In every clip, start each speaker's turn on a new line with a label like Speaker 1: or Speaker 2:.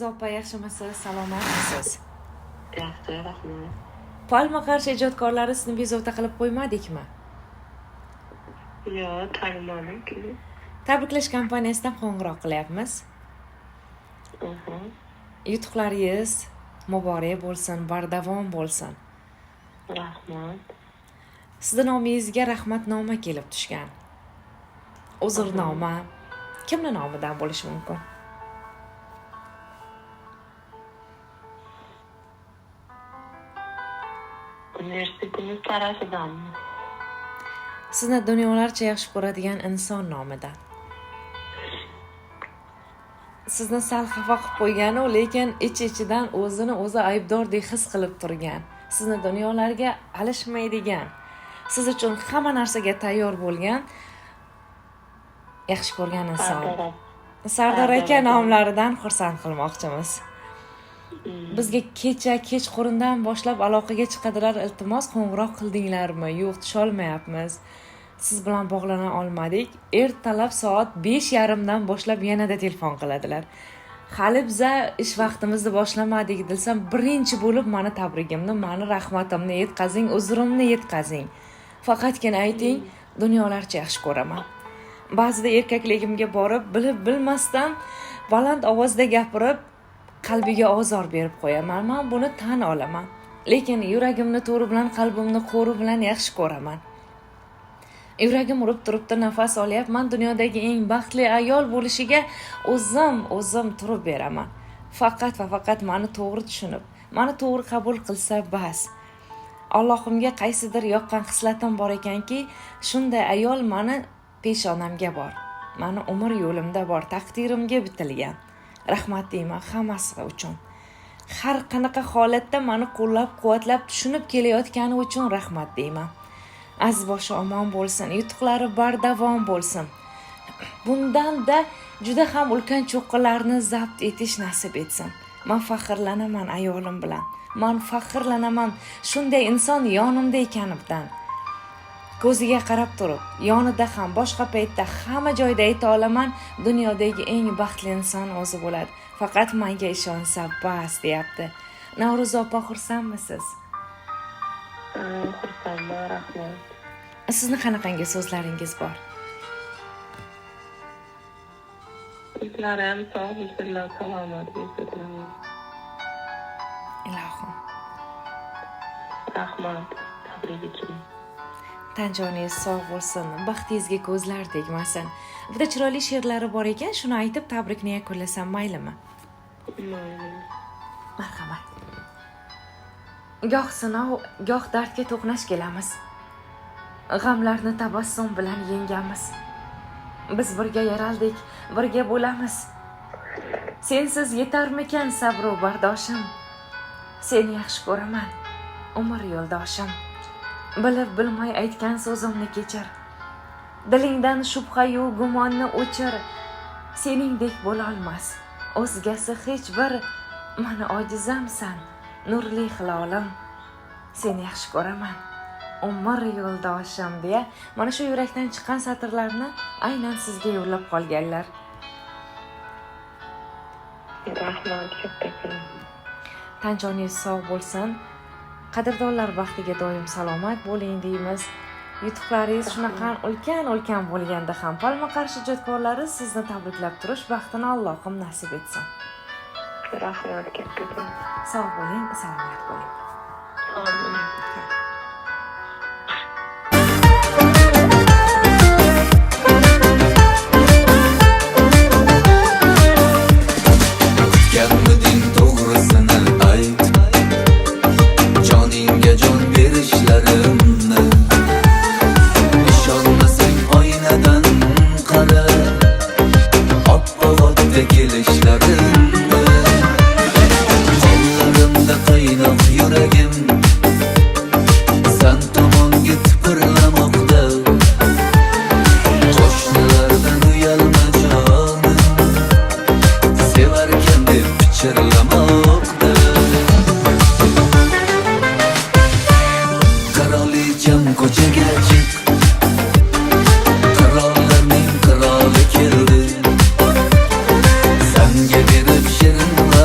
Speaker 1: Navro'za opa, yaxshimisiz? Salomatmisiz?
Speaker 2: Yaxshi, rahmat.
Speaker 1: Palma qarshi ijodkorlari sizni bezovta qilib qo'ymadikmi?
Speaker 2: Yo'q, tanimadim-ku.
Speaker 1: Tabriklash kompaniyasidan qo'ng'iroq qilyapmiz. Yutuqlaringiz muborak bo'lsin, bardavom bo'lsin.
Speaker 2: Rahmat.
Speaker 1: Sizning nomingizga rahmatnoma kelib tushgan. Uzrnoma kimning nomidan bo'lishi mumkin?
Speaker 2: Universitetimiz tarafidanmi?
Speaker 1: Sizni dunyolarcha yaxshi ko'radigan inson nomidan. Sizni sal xafa qilib qo'yganu, lekin ich-ichidan o'zini o'zi aybdordek his qilib turgan. Sizni dunyolarga alishmaydigan, siz uchun hamma narsaga tayyor bo'lgan, yaxshi ko'rgan inson. Sardor aka nomlaridan xursand qilmoqchimiz. Bizga kechqurundan boshlab aloqaga chiqadilar, iltimos qo'ng'iroq qildinglarmi? Yo'q, tusholmayapmiz. Siz bilan bog'lana olmadik. Ertalab soat 5:30dan boshlab yanada telefon qiladilar. Hali biza ish vaqtimizni boshlamadik desam, birinchi bo'lib meni tabrigimni, meni rahmatimni yetkazing, uzrimni yetkazing. Faqatgina ayting, dunyolarcha yaxshi ko'raman. Ba'zida erkakligimga borib, bilib bilmasdan baland ovozda gapirib, qalbiga ozor berib qo'yaman. Men buni tan olaman. Lekin yuragimni to'ri bilan, qalbimni qo'ri bilan yaxshi ko'raman. Yuragim urib turibdi, nafas olyapman. Dunyodagi eng baxtli ayol bo'lishiga o'zim turib beraman. Faqat va faqat meni to'g'ri tushunib, meni to'g'ri qabul qilsa bas. Allohimga qaysidir yoqqan xislatim bor ekanki, shunday ayol meni peshonamga bor. Meni umr yo'limda bor, taqdirimga bitilgan. Rahmat deyman hammasi uchun. Har qanaqa holatda meni qo'llab-quvvatlab tushunib kelayotgani uchun rahmat deyman. Aziz boshi omon bo'lsin, yutuqlari bardavom bo'lsin. Bundan-da juda ham ulkan cho'qqilarni zabt etish nasib etsin. Men faxrlanaman ayolim bilan. Men faxrlanaman shunday inson yonimda ekanimdan. Ko'ziga qarab turib, yonida ham, boshqa paytda hamma joyda ayta olaman, dunyodagi eng baxtli inson o'zi bo'ladi. Faqat menga ishonsa bas, deyapti. Navro'za opa, xursandmisiz?
Speaker 2: Xursandman, rahmat.
Speaker 1: Sizni qanaqangi so'zlaringiz bor?
Speaker 2: Sizlarga sog' bo'lsinlar, salomat bo'lsinlar.
Speaker 1: Ilohim.
Speaker 2: Rahmat, tabrik uchun.
Speaker 1: Tan joningiz sog' bo'lsin, baxtingizga ko'zlar tegmasin. Bitta chiroyli she'rlari bor ekan, shuni aytib tabrikni yakunlasam maylimi? Marhamat. Goh sinov, goh dardga to'qnash kelamiz. G'amlarni tabassum bilan yengamiz. Biz birga yaraldik, birga bo'lamiz. Sensiz yetarmikan sabr va bardoshim? Seni yaxshi ko'raman, umr yo'ldoshim. Bilib bilmay aytgan so'zimni kechir. Dilingdan shubha-yu gumonni o'chir. Seningdek bo'la olmas o'zgasi hech bir. Meni ojizamsan, nurli hilolim. Seni yaxshi ko'raman, umr yo'ldoshim deya mana shu yurakdan chiqqan satrlarni aynan sizga yo'llab qolganlar.
Speaker 2: Rahmat, kattakon.
Speaker 1: Tan joningiz sog' bo'lsin. Qadrdonlar baxtiga doim salomat bo'ling deymiz. Yutuqlaringiz shunaqa ulkan bo'lganda ham Palma qarshi ijodkorlari sizni tabriklab turish baxtini Allohim nasib etsin.
Speaker 2: Rahmat, kattakon.
Speaker 1: Sog' bo'ling, salomat bo'ling.
Speaker 2: Amin.
Speaker 3: Kutganmiding to'g'risini ayt, joningga jon berishlarimni. Ishonmasang oynadan qara, oppoqda kelishlarimni. Qonlarimda qaynoq yuragim san tomonga tipirlamoqda. Qo'shnilardan uyalma jonim, sevarkan deb pichirlamoqda. Qirolicham ko'chaga chiq, qirollarning qiroli keldi. Sanga berib shirin va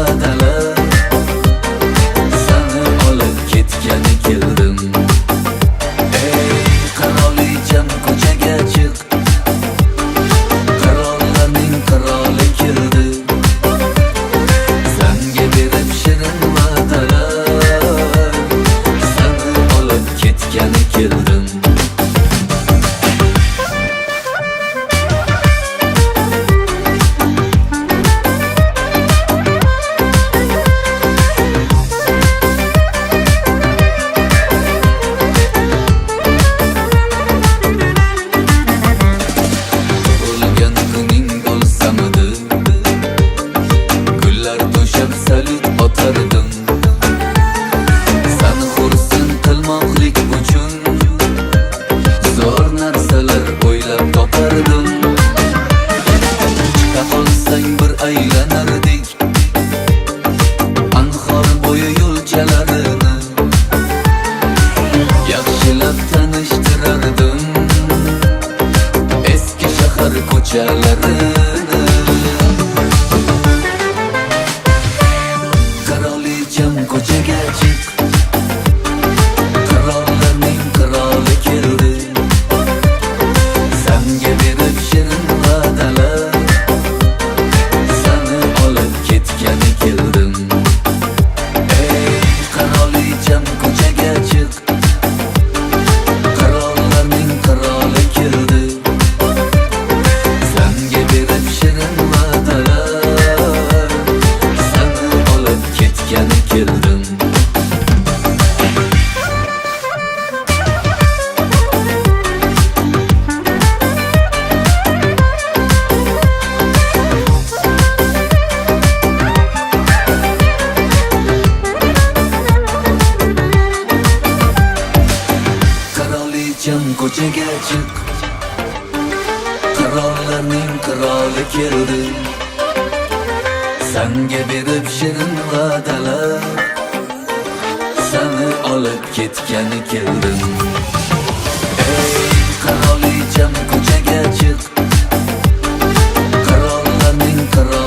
Speaker 3: deb salut otardim. Seni xursand qilmoqlik uchun zo'r narsalar o'ylab topardim. Chiqa qolsang bir aylanardik anhor bo'yi yo'lchalarini, yaxshilab tanishtirardim eski shahar ko'chalarini. Qirolicham ko'chaga chiq, qirollarning qiroli keldi. Senga berib shirin va'dalar, seni olib ketgani keldim. Ey qirolicham ko'chaga chiq, qirollarning qiroli keldi. Senga berib shirin va'dalar, seni olib ketgani keldim. Qirolicham ko'chaga chiq, qirollarning qiroli keldi. Senga berib shirin va'dalar, seni olib ketgani keldim. Ey qirolicham ko'chaga chiq, qirollarning qiroli